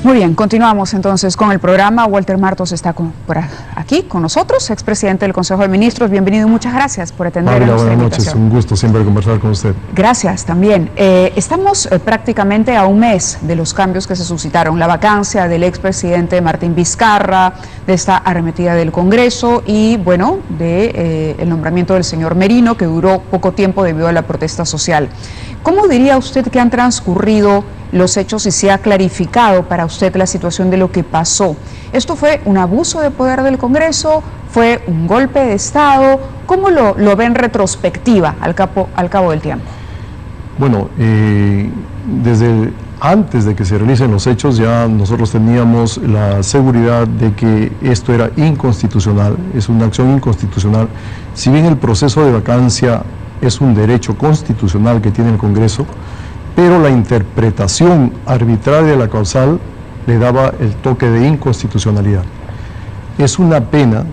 Muy bien, continuamos entonces con el programa. Walter Martos está por aquí con nosotros, expresidente del Consejo de Ministros. Bienvenido y muchas gracias por atender a nuestra invitación. Buenas noches, un gusto siempre conversar con usted. Gracias también. Estamos prácticamente a un mes de los cambios que se suscitaron, la vacancia del expresidente Martín Vizcarra, de esta arremetida del Congreso y, bueno, el nombramiento del señor Merino, que duró poco tiempo debido a la protesta social. ¿Cómo diría usted que han transcurrido los hechos y se ha clarificado para usted la situación de lo que pasó? ¿Esto fue un abuso de poder del Congreso? ¿Fue un golpe de Estado? ¿Cómo lo ve en retrospectiva al cabo del tiempo? Bueno, desde antes de que se realicen los hechos ya nosotros teníamos la seguridad de que esto era inconstitucional, es una acción inconstitucional. Si bien el proceso de vacancia es un derecho constitucional que tiene el Congreso, pero la interpretación arbitraria de la causal le daba el toque de inconstitucionalidad. Es una pena,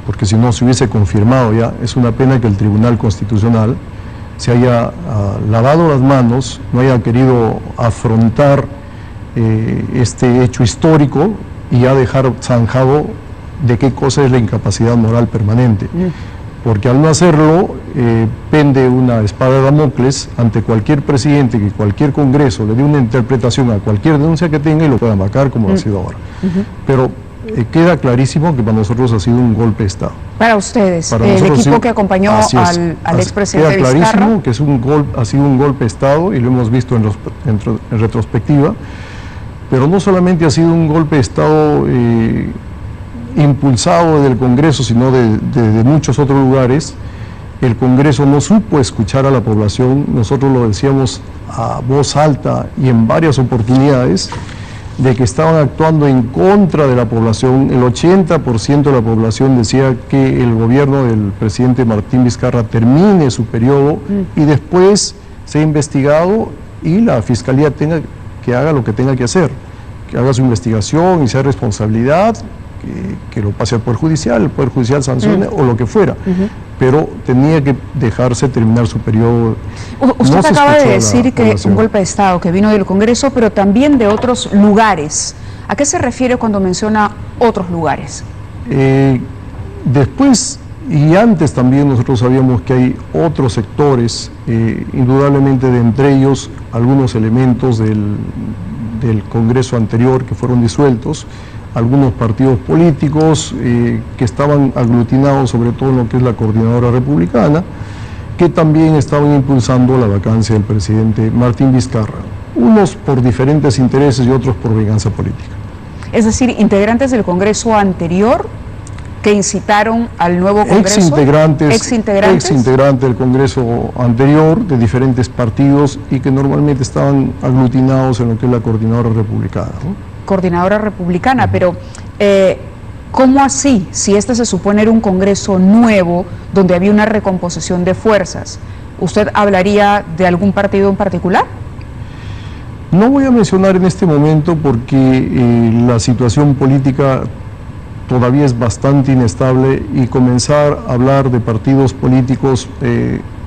porque si no se hubiese confirmado ya, es una pena que el Tribunal Constitucional se haya lavado las manos, no haya querido afrontar este hecho histórico y ya dejar zanjado de qué cosa es la incapacidad moral permanente. Porque al no hacerlo, pende una espada de Damocles ante cualquier presidente, que cualquier Congreso le dé una interpretación a cualquier denuncia que tenga y lo pueda vacar como ha sido ahora. Pero queda clarísimo que para nosotros ha sido un golpe de Estado. Para ustedes, para el equipo que acompañó al expresidente Vizcarra. Queda clarísimo que ha sido un golpe de Estado y lo hemos visto en retrospectiva, pero no solamente ha sido un golpe de Estado impulsado del Congreso, sino de muchos otros lugares. El Congreso no supo escuchar a la población, nosotros lo decíamos a voz alta y en varias oportunidades, de que estaban actuando en contra de la población. El 80% de la población decía que el gobierno del presidente Martín Vizcarra termine su periodo y después sea investigado y la Fiscalía tenga que haga lo que tenga que hacer, que haga su investigación y sea responsabilidad, que lo pase al Poder Judicial, el Poder Judicial sancione o lo que fuera, pero tenía que dejarse terminar su periodo. Usted acaba de decir que un golpe de Estado que vino del Congreso, pero también de otros lugares. ¿A qué se refiere cuando menciona otros lugares? Después y antes también nosotros sabíamos que hay otros sectores, indudablemente de entre ellos algunos elementos del Congreso anterior que fueron disueltos, algunos partidos políticos que estaban aglutinados sobre todo en lo que es la Coordinadora Republicana, que también estaban impulsando la vacancia del presidente Martín Vizcarra, unos por diferentes intereses y otros por venganza política. Es decir, integrantes del Congreso anterior que incitaron al nuevo Congreso. Exintegrantes del Congreso anterior, de diferentes partidos y que normalmente estaban aglutinados en lo que es la Coordinadora Republicana, ¿no? Coordinadora Republicana, pero ¿cómo así? Si este se supone era un Congreso nuevo, donde había una recomposición de fuerzas, ¿usted hablaría de algún partido en particular? No voy a mencionar en este momento porque la situación política todavía es bastante inestable y comenzar a hablar de partidos políticos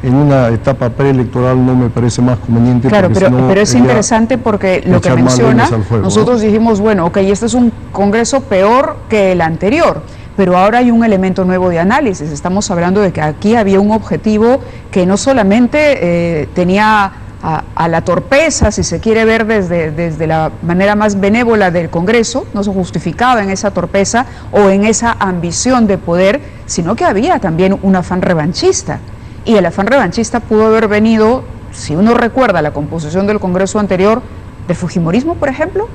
en una etapa preelectoral no me parece más conveniente. Claro, pero es interesante porque lo que menciona, nosotros dijimos, bueno, ok, este es un Congreso peor que el anterior, pero ahora hay un elemento nuevo de análisis. Estamos hablando de que aquí había un objetivo que no solamente tenía a la torpeza, si se quiere ver desde la manera más benévola del Congreso, no se justificaba en esa torpeza o en esa ambición de poder, sino que había también un afán revanchista. Y el afán revanchista pudo haber venido, si uno recuerda la composición del Congreso anterior, del fujimorismo, por ejemplo.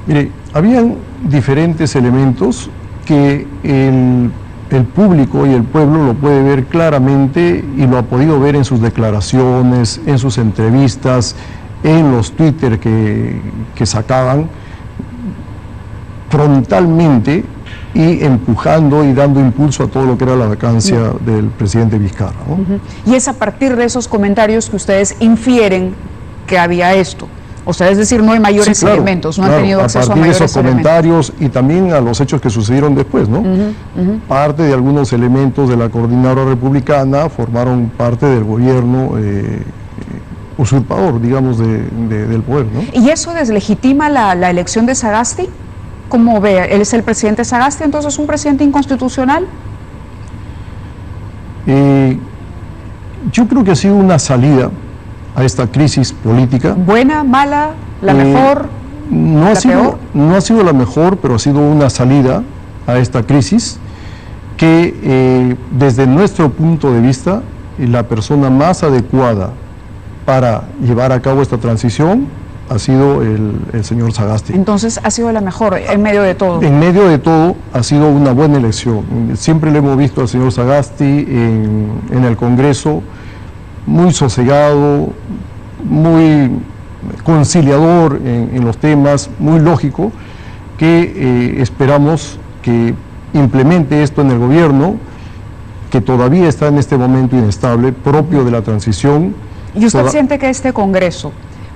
Mire, habían diferentes elementos que el público y el pueblo lo puede ver claramente y lo ha podido ver en sus declaraciones, en sus entrevistas, en los Twitter que sacaban frontalmente y empujando y dando impulso a todo lo que era la vacancia del presidente Vizcarra, ¿no? Y es a partir de esos comentarios que ustedes infieren que había esto. O sea, es decir, no hay mayores elementos, no han tenido acceso a mayores elementos. A partir de esos comentarios y también a los hechos que sucedieron después, ¿no? Parte de algunos elementos de la Coordinadora Republicana formaron parte del gobierno usurpador, digamos, del poder, ¿no? ¿Y eso deslegitima la elección de Sagasti? ¿Cómo ve? ¿Él es el presidente Sagasti, entonces un presidente inconstitucional? Yo creo que ha sido una salida a esta crisis política. ¿Buena, mala, la mejor, no peor? No ha sido la mejor, pero ha sido una salida a esta crisis que desde nuestro punto de vista la persona más adecuada para llevar a cabo esta transición ha sido el señor Sagasti. Entonces ha sido la mejor en medio de todo. En medio de todo ha sido una buena elección. Siempre le hemos visto al señor Sagasti en el Congreso muy sosegado, muy conciliador en los temas, muy lógico, que esperamos que implemente esto en el gobierno, que todavía está en este momento inestable, propio de la transición. ¿Y usted siente que este Congreso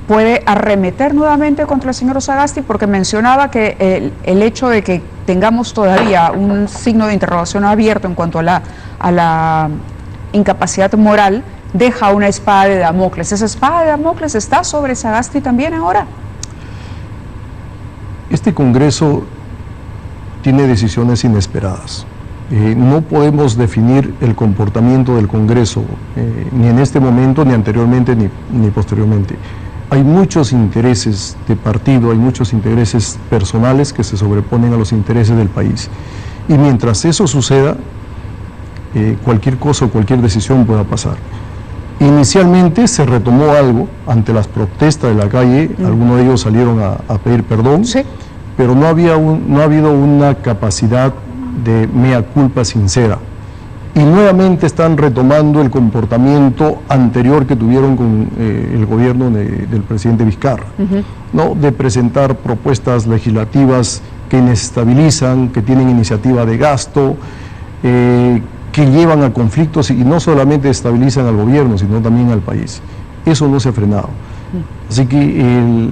puede arremeter nuevamente contra el señor Sagasti? Porque mencionaba que el hecho de que tengamos todavía un signo de interrogación abierto en cuanto a la incapacidad moral deja una espada de Damocles. ¿Esa espada de Damocles está sobre Sagasti también ahora? Este Congreso tiene decisiones inesperadas. No podemos definir el comportamiento del Congreso, ni en este momento, ni anteriormente, ni posteriormente. Hay muchos intereses de partido, hay muchos intereses personales que se sobreponen a los intereses del país. Y mientras eso suceda, cualquier cosa o cualquier decisión pueda pasar. Inicialmente se retomó algo ante las protestas de la calle, algunos de ellos salieron a pedir perdón, sí, pero no ha habido una capacidad de mea culpa sincera. Y nuevamente están retomando el comportamiento anterior que tuvieron con el gobierno del presidente Vizcarra, ¿no? De presentar propuestas legislativas que inestabilizan, que tienen iniciativa de gasto, que llevan a conflictos y no solamente estabilizan al gobierno, sino también al país. Eso no se ha frenado. Así que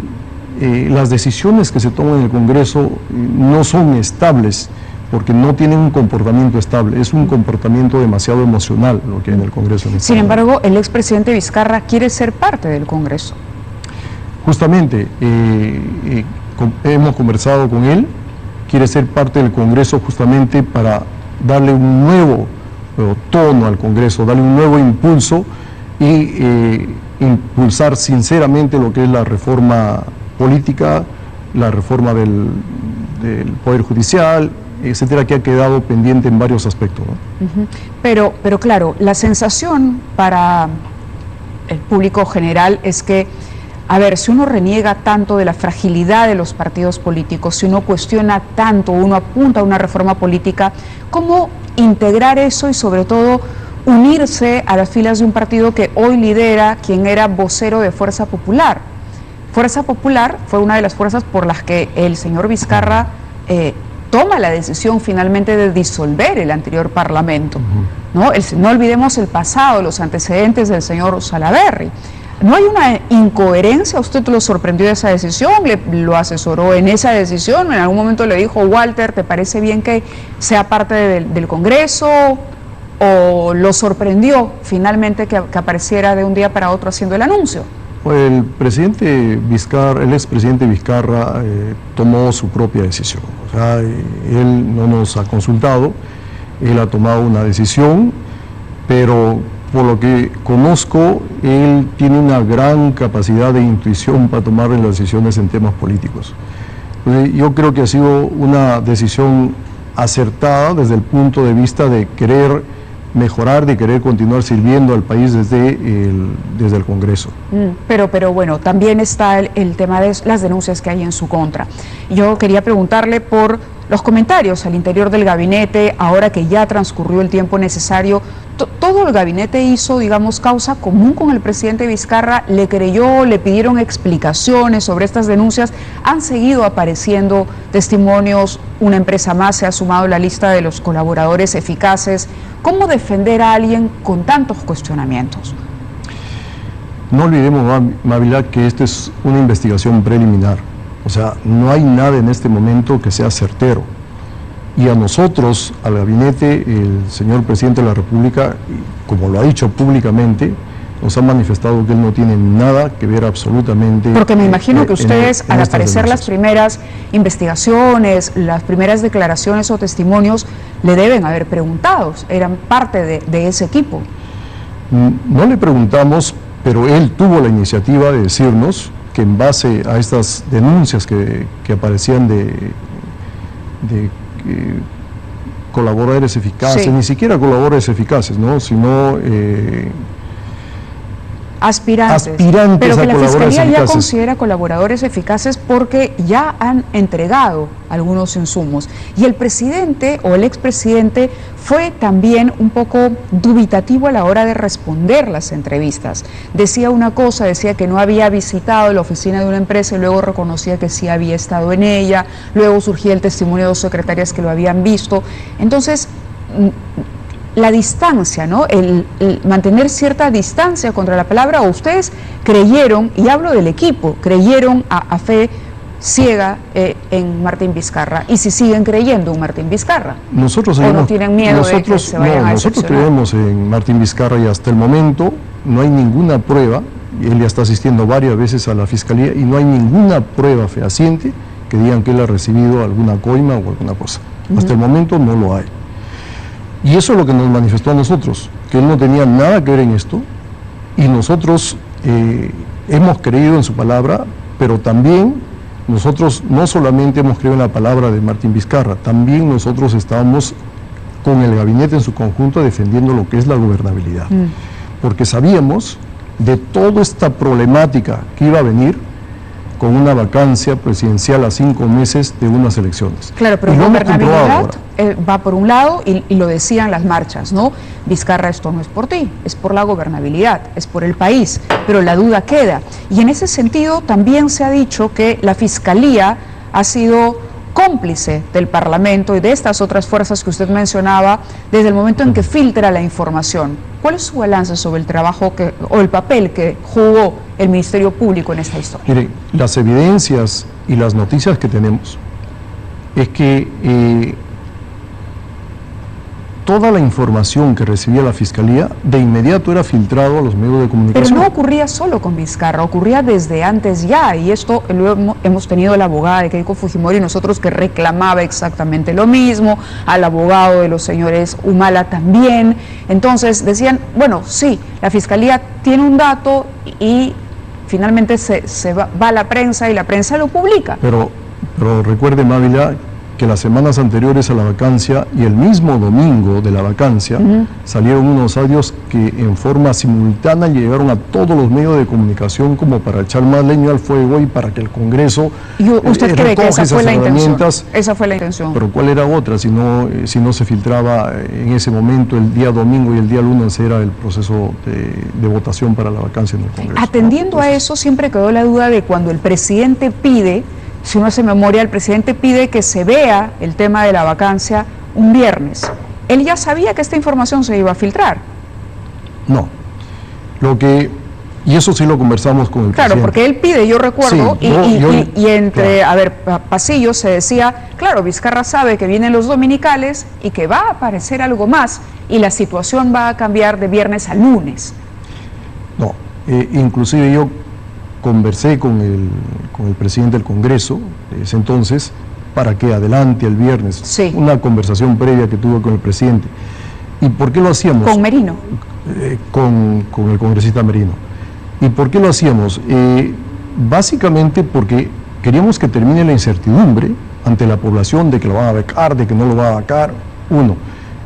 las decisiones que se toman en el Congreso no son estables, porque no tienen un comportamiento estable, es un comportamiento demasiado emocional lo que hay en el Congreso. Sin embargo, el expresidente Vizcarra quiere ser parte del Congreso. Justamente, hemos conversado con él, quiere ser parte del Congreso justamente para darle un nuevo tono al Congreso, darle un nuevo impulso y impulsar sinceramente lo que es la reforma política, la reforma del Poder Judicial, etcétera, que ha quedado pendiente en varios aspectos, ¿no? Pero claro, la sensación para el público general es que, a ver, si uno reniega tanto de la fragilidad de los partidos políticos, si uno cuestiona tanto, uno apunta a una reforma política, ¿cómo integrar eso y sobre todo unirse a las filas de un partido que hoy lidera quien era vocero de Fuerza Popular? Fuerza Popular fue una de las fuerzas por las que el señor Vizcarra toma la decisión finalmente de disolver el anterior Parlamento. No olvidemos el pasado, los antecedentes del señor Salaverry. ¿No hay una incoherencia? ¿Usted lo sorprendió de esa decisión? ¿Lo asesoró en esa decisión? ¿En algún momento le dijo, Walter, ¿te parece bien que sea parte del Congreso? ¿O lo sorprendió finalmente que apareciera de un día para otro haciendo el anuncio? El presidente Vizcarra, el expresidente Vizcarra tomó su propia decisión. O sea, él no nos ha consultado, él ha tomado una decisión, pero por lo que conozco, él tiene una gran capacidad de intuición para tomar las decisiones en temas políticos. Entonces, yo creo que ha sido una decisión acertada desde el punto de vista de querer mejorar, de querer continuar sirviendo al país desde el Congreso. Pero bueno, también está el tema de las denuncias que hay en su contra. Yo quería preguntarle por los comentarios al interior del gabinete, ahora que ya transcurrió el tiempo necesario. Todo el gabinete hizo, digamos, causa común con el presidente Vizcarra, le creyó, le pidieron explicaciones sobre estas denuncias, han seguido apareciendo testimonios, una empresa más se ha sumado a la lista de los colaboradores eficaces. ¿Cómo defender a alguien con tantos cuestionamientos? No olvidemos, Mávila, que esta es una investigación preliminar. O sea, no hay nada en este momento que sea certero. Y a nosotros, al gabinete, el señor presidente de la República, como lo ha dicho públicamente, nos ha manifestado que él no tiene nada que ver absolutamente. Porque me imagino que ustedes, al aparecer las primeras investigaciones, las primeras declaraciones o testimonios, le deben haber preguntado, eran parte de ese equipo. No le preguntamos, pero él tuvo la iniciativa de decirnos que en base a estas denuncias que aparecían de colaboradores eficaces, ni siquiera colaboradores eficaces, ¿no? Sino aspirantes, pero que la Fiscalía ya considera colaboradores eficaces porque ya han entregado algunos insumos. Y el presidente o el expresidente fue también un poco dubitativo a la hora de responder las entrevistas. Decía una cosa, decía que no había visitado la oficina de una empresa y luego reconocía que sí había estado en ella, luego surgía el testimonio de dos secretarias que lo habían visto. Entonces, la distancia, ¿no? El mantener cierta distancia contra la palabra, o ustedes creyeron, y hablo del equipo, creyeron a fe ciega en Martín Vizcarra, y si siguen creyendo en Martín Vizcarra, nosotros o no tienen miedo de que se vayan a decepcionar. Nosotros creemos en Martín Vizcarra y hasta el momento no hay ninguna prueba, y él ya está asistiendo varias veces a la Fiscalía, y no hay ninguna prueba fehaciente que digan que él ha recibido alguna coima o alguna cosa. Hasta el momento no lo hay. Y eso es lo que nos manifestó a nosotros, que él no tenía nada que ver en esto, y nosotros hemos creído en su palabra, pero también nosotros no solamente hemos creído en la palabra de Martín Vizcarra, también nosotros estábamos con el gabinete en su conjunto defendiendo lo que es la gobernabilidad, porque sabíamos de toda esta problemática que iba a venir con una vacancia presidencial a 5 meses de unas elecciones. Claro, pero la gobernabilidad va por un lado y lo decían las marchas, ¿no? Vizcarra, esto no es por ti, es por la gobernabilidad, es por el país, pero la duda queda. Y en ese sentido también se ha dicho que la Fiscalía ha sido cómplice del Parlamento y de estas otras fuerzas que usted mencionaba desde el momento en que filtra la información. ¿Cuál es su balance sobre el trabajo o el papel que jugó el Ministerio Público en esta historia? Mire, las evidencias y las noticias que tenemos es que toda la información que recibía la Fiscalía de inmediato era filtrado a los medios de comunicación. Pero no ocurría solo con Vizcarra, ocurría desde antes ya, y esto luego hemos tenido la abogada de Keiko Fujimori y nosotros que reclamaba exactamente lo mismo, al abogado de los señores Humala también. Entonces decían, bueno, sí, la Fiscalía tiene un dato y finalmente se va a la prensa y la prensa lo publica. Pero recuerde, Mávila, que las semanas anteriores a la vacancia y el mismo domingo de la vacancia salieron unos audios que en forma simultánea llegaron a todos los medios de comunicación como para echar más leña al fuego y para que el Congreso ¿Usted cree que esa fue la intención? Esa fue la intención. Pero ¿cuál era otra si no se filtraba en ese momento el día domingo y el día lunes era el proceso de votación para la vacancia en el Congreso? Atendiendo a eso, siempre quedó la duda de cuando el presidente pide, si uno hace memoria, el presidente pide que se vea el tema de la vacancia un viernes. ¿Él ya sabía que esta información se iba a filtrar? No. Y eso sí lo conversamos con el presidente. Claro, porque él pide, yo recuerdo, sí, y entre, claro, pasillos se decía, claro, Vizcarra sabe que vienen los dominicales y que va a aparecer algo más y la situación va a cambiar de viernes a lunes. No, inclusive yo conversé con el presidente del Congreso de ese entonces para que adelante el viernes, una conversación previa que tuve con el presidente. ¿Y por qué lo hacíamos? ¿Con Merino? Con el congresista Merino. ¿Y por qué lo hacíamos? Básicamente porque queríamos que termine la incertidumbre ante la población de que lo van a becar, de que no lo van a becar, uno.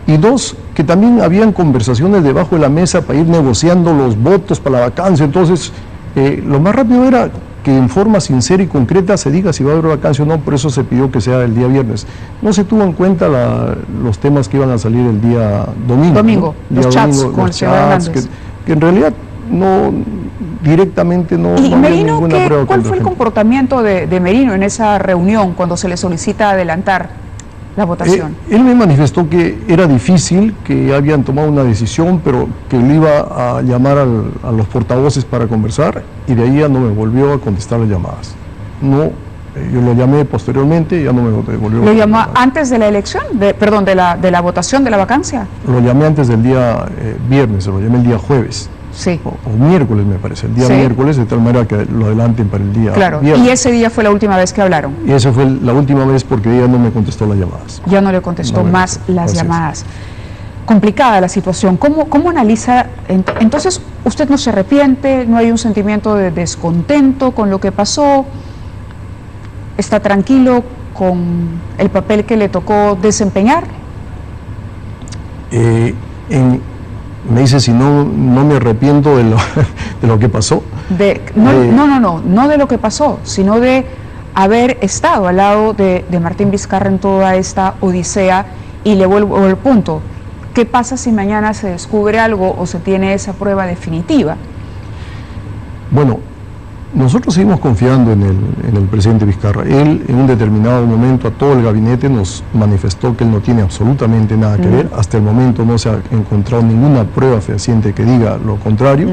Y dos, que también habían conversaciones debajo de la mesa para ir negociando los votos para la vacancia. Entonces, lo más rápido era que en forma sincera y concreta se diga si va a haber vacancia o no, por eso se pidió que sea el día viernes. No se tuvo en cuenta los temas que iban a salir el día domingo. ¿No? Los chats con el señor Hernández. Que en realidad no, directamente no, ¿Y no Merino, había ninguna prueba. cuál fue el comportamiento de Merino en esa reunión cuando se le solicita adelantar la votación? Él me manifestó que era difícil, que habían tomado una decisión, pero que él iba a llamar a los portavoces para conversar, y de ahí ya no me volvió a contestar las llamadas. No, yo lo llamé posteriormente y ya no me volvió. ¿Lo llamó antes de la elección? De la votación de la vacancia. Lo llamé antes del día viernes, lo llamé el día jueves. Sí. O miércoles, me parece, el día miércoles, de tal manera que lo adelanten para el día viernes. Y ese día fue la última vez que hablaron. Y esa fue la última vez porque ella no me contestó las llamadas. Ya no le contestó más las llamadas. Complicada la situación. ¿Cómo analiza? Entonces, ¿usted no se arrepiente? ¿No hay un sentimiento de descontento con lo que pasó? ¿Está tranquilo con el papel que le tocó desempeñar? Me dice si no me arrepiento de lo que pasó. No de lo que pasó, sino de haber estado al lado de Martín Vizcarra en toda esta odisea. Y le vuelvo al punto, ¿qué pasa si mañana se descubre algo o se tiene esa prueba definitiva? Bueno, nosotros seguimos confiando en el presidente Vizcarra. Él en un determinado momento a todo el gabinete nos manifestó que él no tiene absolutamente nada que ver. Hasta el momento no se ha encontrado ninguna prueba fehaciente que diga lo contrario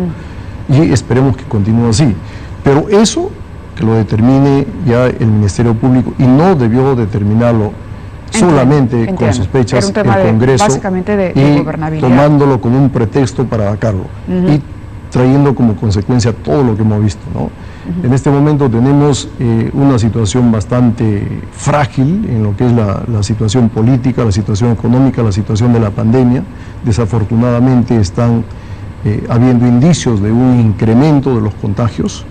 y esperemos que continúe así. Pero eso que lo determine ya el Ministerio Público y no debió determinarlo solamente con sospechas el Congreso básicamente de y gobernabilidad, tomándolo como un pretexto para atacarlo y trayendo como consecuencia todo lo que hemos visto, ¿no? En este momento tenemos una situación bastante frágil en lo que es la situación política, la situación económica, la situación de la pandemia. Desafortunadamente están habiendo indicios de un incremento de los contagios.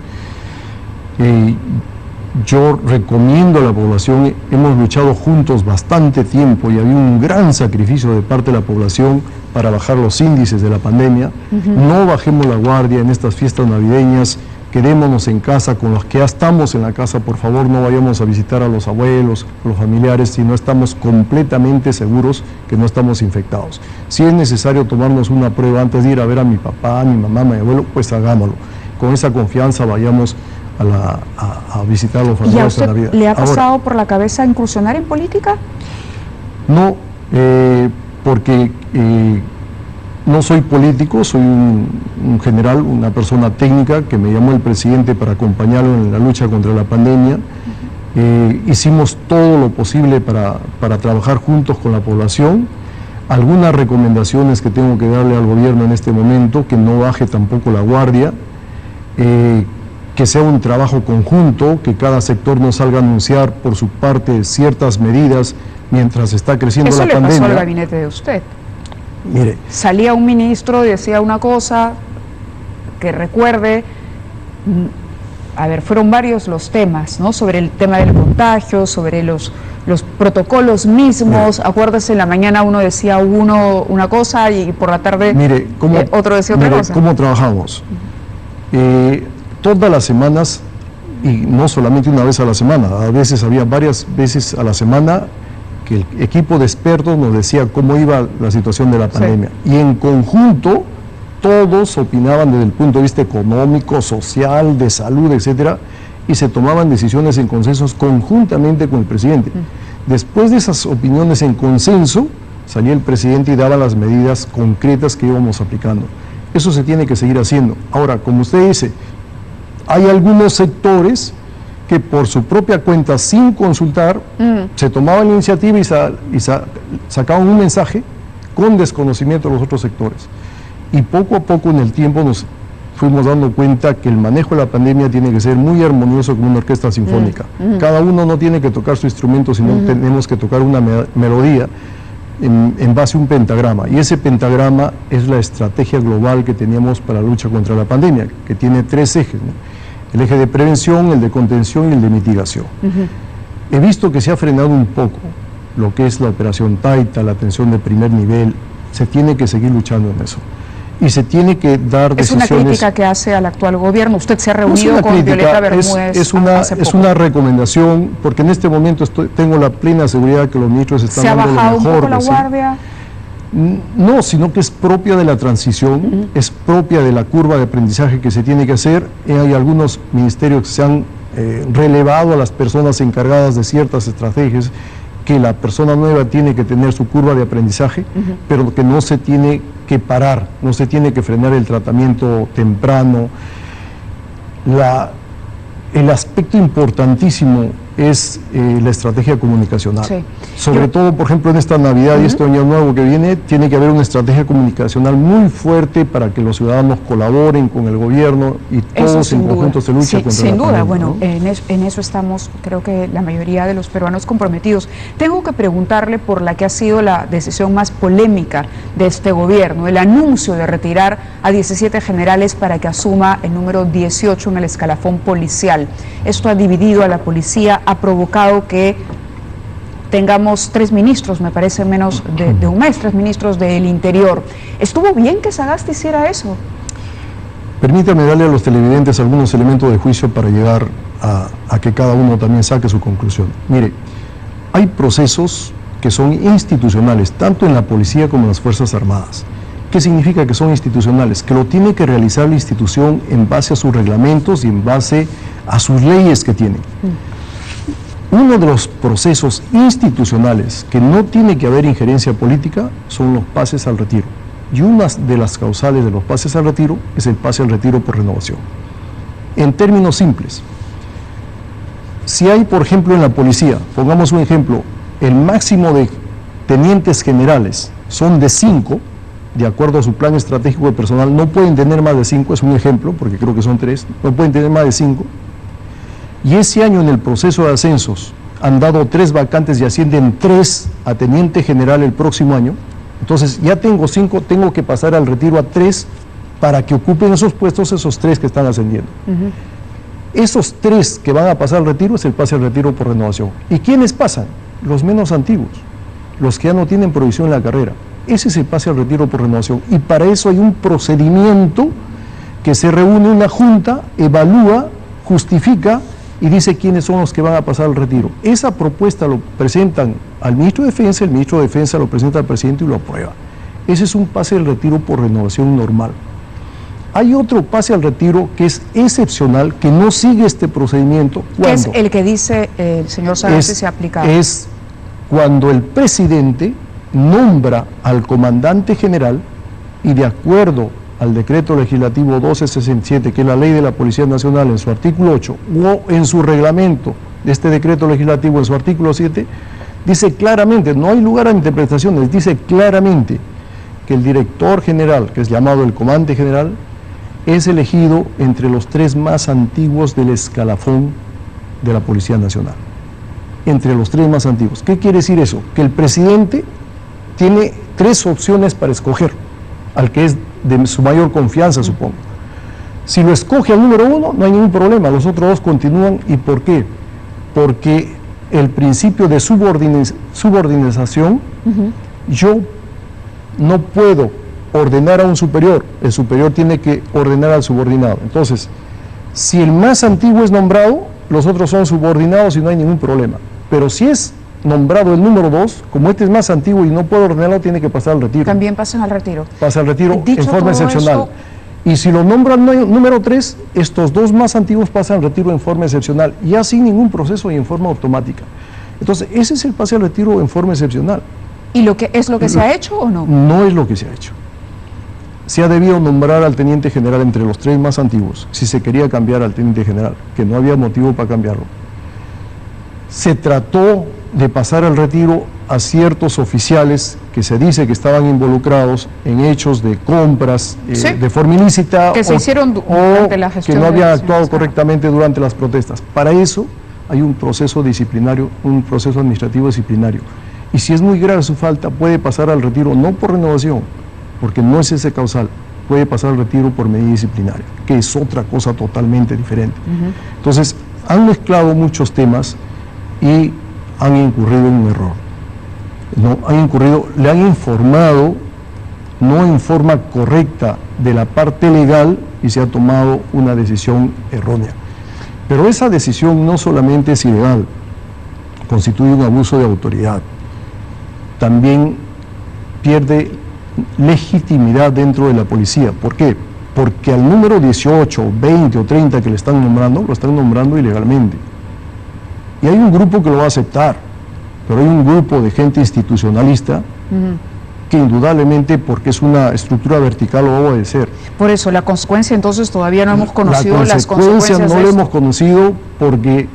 Yo recomiendo a la población, hemos luchado juntos bastante tiempo y había un gran sacrificio de parte de la población para bajar los índices de la pandemia. No bajemos la guardia en estas fiestas navideñas, quedémonos en casa con los que ya estamos en la casa, por favor no vayamos a visitar a los abuelos, a los familiares, si no estamos completamente seguros que no estamos infectados. Si es necesario tomarnos una prueba antes de ir a ver a mi papá, a mi mamá, a mi abuelo, pues hagámoslo. Con esa confianza vayamos a visitar a los familiares en la vida. ¿Le ha pasado por la cabeza incursionar en política? No, porque no soy político, soy un general, una persona técnica que me llamó el presidente para acompañarlo en la lucha contra la pandemia. Hicimos todo lo posible para trabajar juntos con la población. Algunas recomendaciones que tengo que darle al gobierno en este momento, que no baje tampoco la guardia, que sea un trabajo conjunto, que cada sector no salga a anunciar por su parte ciertas medidas mientras está creciendo la pandemia. Eso le pasó al gabinete de usted. Mire, salía un ministro y decía una cosa, que recuerde, fueron varios los temas, ¿no? Sobre el tema del contagio, sobre los protocolos mismos. Acuérdese, en la mañana uno decía una cosa y por la tarde otro decía otra cosa. ¿Cómo trabajamos? Todas las semanas, y no solamente una vez a la semana, a veces había varias veces a la semana que el equipo de expertos nos decía cómo iba la situación de la pandemia. Y en conjunto, todos opinaban desde el punto de vista económico, social, de salud, etcétera, y se tomaban decisiones en consensos conjuntamente con el presidente. Después de esas opiniones en consenso, salía el presidente y daba las medidas concretas que íbamos aplicando. Eso se tiene que seguir haciendo. Ahora, como usted dice, hay algunos sectores que por su propia cuenta, sin consultar, se tomaban la iniciativa y sacaban un mensaje con desconocimiento de los otros sectores. Y poco a poco en el tiempo nos fuimos dando cuenta que el manejo de la pandemia tiene que ser muy armonioso como una orquesta sinfónica. Cada uno no tiene que tocar su instrumento, sino tenemos que tocar una melodía en base a un pentagrama. Y ese pentagrama es la estrategia global que teníamos para la lucha contra la pandemia, que tiene 3 ejes, ¿no? El eje de prevención, el de contención y el de mitigación. He visto que se ha frenado un poco lo que es la operación Taita, la atención de primer nivel. Se tiene que seguir luchando en eso. Y se tiene que dar decisiones... ¿Es una crítica que hace al actual gobierno? ¿Usted se ha reunido con Violeta Bermúdez hace poco? Es una recomendación, porque en este momento tengo la plena seguridad que los ministros están dando lo mejor. ¿Se ha bajado un poco la guardia? No, sino que es propia de la transición, es propia de la curva de aprendizaje que se tiene que hacer. Hay algunos ministerios que se han relevado a las personas encargadas de ciertas estrategias, que la persona nueva tiene que tener su curva de aprendizaje, pero que no se tiene que parar, no se tiene que frenar el tratamiento temprano. El aspecto importantísimo es la estrategia comunicacional. Sí. Sobre todo, por ejemplo, en esta Navidad y este año nuevo que viene, tiene que haber una estrategia comunicacional muy fuerte para que los ciudadanos colaboren con el gobierno y todos en conjunto se luchen contra la pandemia. Sin duda, bueno, ¿no? en eso estamos, creo que la mayoría de los peruanos comprometidos. Tengo que preguntarle por la que ha sido la decisión más polémica de este gobierno, el anuncio de retirar a 17 generales para que asuma el número 18 en el escalafón policial. Esto ha dividido a la policía, ha provocado que tengamos 3 ministros, me parece menos de un mes, 3 ministros del Interior. ¿Estuvo bien que Sagasti hiciera eso? Permítame darle a los televidentes algunos elementos de juicio para llegar a que cada uno también saque su conclusión. Mire, hay procesos que son institucionales, tanto en la policía como en las Fuerzas Armadas. ¿Qué significa que son institucionales? Que lo tiene que realizar la institución en base a sus reglamentos y en base a sus leyes que tiene. Uno de los procesos institucionales que no tiene que haber injerencia política son los pases al retiro. Y una de las causales de los pases al retiro es el pase al retiro por renovación. En términos simples, si hay, por ejemplo, en la policía, pongamos un ejemplo, el máximo de tenientes generales son de 5, de acuerdo a su plan estratégico de personal, no pueden tener más de 5, es un ejemplo, porque creo que son 3, no pueden tener más de 5, y ese año en el proceso de ascensos han dado 3 vacantes y ascienden 3 a teniente general el próximo año, entonces ya tengo 5, tengo que pasar al retiro a 3 para que ocupen esos puestos esos 3 que están ascendiendo. Esos 3 que van a pasar al retiro es el pase al retiro por renovación. ¿Y quiénes pasan? Los menos antiguos, los que ya no tienen provisión en la carrera. Ese es el pase al retiro por renovación. Y para eso hay un procedimiento que se reúne una junta, evalúa, justifica y dice quiénes son los que van a pasar al retiro. Esa propuesta lo presentan al ministro de Defensa, el ministro de Defensa lo presenta al presidente y lo aprueba. Ese es un pase al retiro por renovación normal. Hay otro pase al retiro que es excepcional, que no sigue este procedimiento. ¿Qué es el que dice el señor Sagasti se ha aplicado? Es cuando el presidente nombra al comandante general y de acuerdo al decreto legislativo 1267, que es la ley de la Policía Nacional, en su artículo 8, o en su reglamento de este decreto legislativo, en su artículo 7, dice claramente, no hay lugar a interpretaciones, dice claramente que el director general, que es llamado el comandante general, es elegido entre los 3 más antiguos del escalafón de la Policía Nacional. Entre los 3 más antiguos. ¿Qué quiere decir eso? Que el presidente tiene 3 opciones para escoger, al que es de su mayor confianza, supongo. Si lo escoge al número 1, no hay ningún problema, los otros 2 continúan. ¿Y por qué? Porque el principio de subordinación, yo no puedo ordenar a un superior, el superior tiene que ordenar al subordinado. Entonces, si el más antiguo es nombrado, los otros son subordinados y no hay ningún problema. Pero si es nombrado el número 2, como este es más antiguo y no puedo ordenarlo, tiene que pasar al retiro. También pasan al retiro. Pasa al retiro en forma excepcional. Y si lo nombran número 3, estos 2 más antiguos pasan al retiro en forma excepcional, ya sin ningún proceso y en forma automática. Entonces, ese es el pase al retiro en forma excepcional. ¿Y es lo que se ha hecho o no? No es lo que se ha hecho. Se ha debido nombrar al teniente general entre los 3 más antiguos, si se quería cambiar al teniente general, que no había motivo para cambiarlo. Se trató de pasar al retiro a ciertos oficiales que se dice que estaban involucrados en hechos de compras de forma ilícita que se hicieron durante la gestión, que no habían actuado correctamente durante las protestas. Para eso hay un proceso disciplinario, un proceso administrativo disciplinario. Y si es muy grave su falta, puede pasar al retiro no por renovación, porque no es ese causal, puede pasar al retiro por medida disciplinaria, que es otra cosa totalmente diferente. Entonces, han mezclado muchos temas y han incurrido en un error. Le han informado no en forma correcta de la parte legal y se ha tomado una decisión errónea. Pero esa decisión no solamente es ilegal, constituye un abuso de autoridad, también pierde legitimidad dentro de la policía. ¿Por qué? Porque al número 18, 20 o 30 que le están nombrando, lo están nombrando ilegalmente. Y hay un grupo que lo va a aceptar, pero hay un grupo de gente institucionalista que indudablemente, porque es una estructura vertical, lo va a obedecer. Por eso, la consecuencia entonces todavía no hemos conocido las consecuencias. No la hemos conocido porque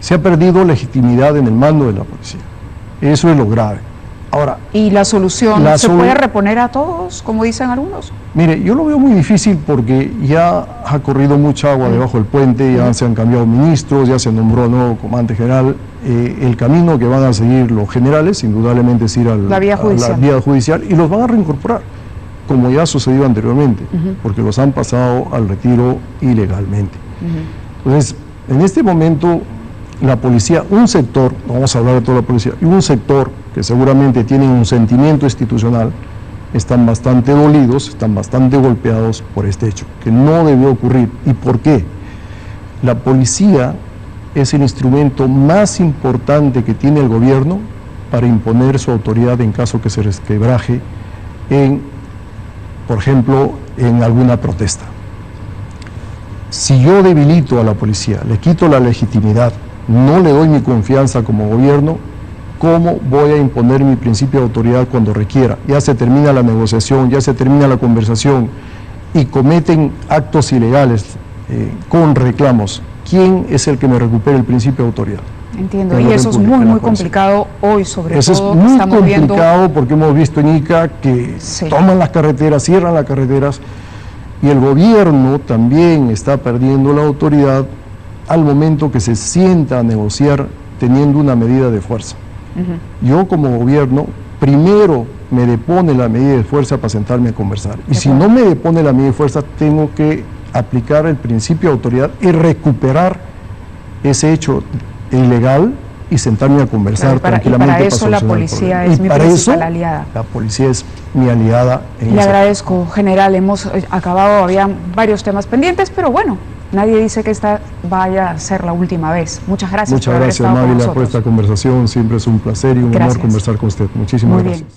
Se ha perdido legitimidad en el mando de la policía. Eso es lo grave. Ahora, ¿y la solución se puede reponer a todos, como dicen algunos? Mire, yo lo veo muy difícil porque ya ha corrido mucha agua debajo del puente, ya se han cambiado ministros, ya se nombró nuevo comandante general. El camino que van a seguir los generales, indudablemente, es ir a la vía judicial y los van a reincorporar, como ya sucedió anteriormente, porque los han pasado al retiro ilegalmente. Entonces, en este momento, la policía, un sector, vamos a hablar de toda la policía, y un sector que seguramente tienen un sentimiento institucional, están bastante dolidos, están bastante golpeados por este hecho, que no debió ocurrir. ¿Y por qué? La policía es el instrumento más importante que tiene el gobierno para imponer su autoridad en caso que se resquebraje por ejemplo, en alguna protesta. Si yo debilito a la policía, le quito la legitimidad, no le doy mi confianza como gobierno, ¿cómo voy a imponer mi principio de autoridad cuando requiera? Ya se termina la negociación, ya se termina la conversación y cometen actos ilegales con reclamos. ¿Quién es el que me recupere el principio de autoridad? Entiendo, y eso es muy complicado hoy, sobre todo. Eso es muy complicado porque hemos visto en Ica que toman las carreteras, cierran las carreteras, y el gobierno también está perdiendo la autoridad al momento que se sienta a negociar teniendo una medida de fuerza. Yo como gobierno, primero me depone la medida de fuerza para sentarme a conversar. Y si no me depone la medida de fuerza, tengo que aplicar el principio de autoridad y recuperar ese hecho ilegal y sentarme a conversar tranquilamente. Y para eso la policía es mi principal aliada. La policía es mi aliada. Le agradezco, general. Hemos acabado, había varios temas pendientes, pero bueno, nadie dice que esta vaya a ser la última vez. Muchas gracias. Muchas gracias, Mávila, por esta conversación. Siempre es un placer y un honor conversar con usted. Muchísimas gracias.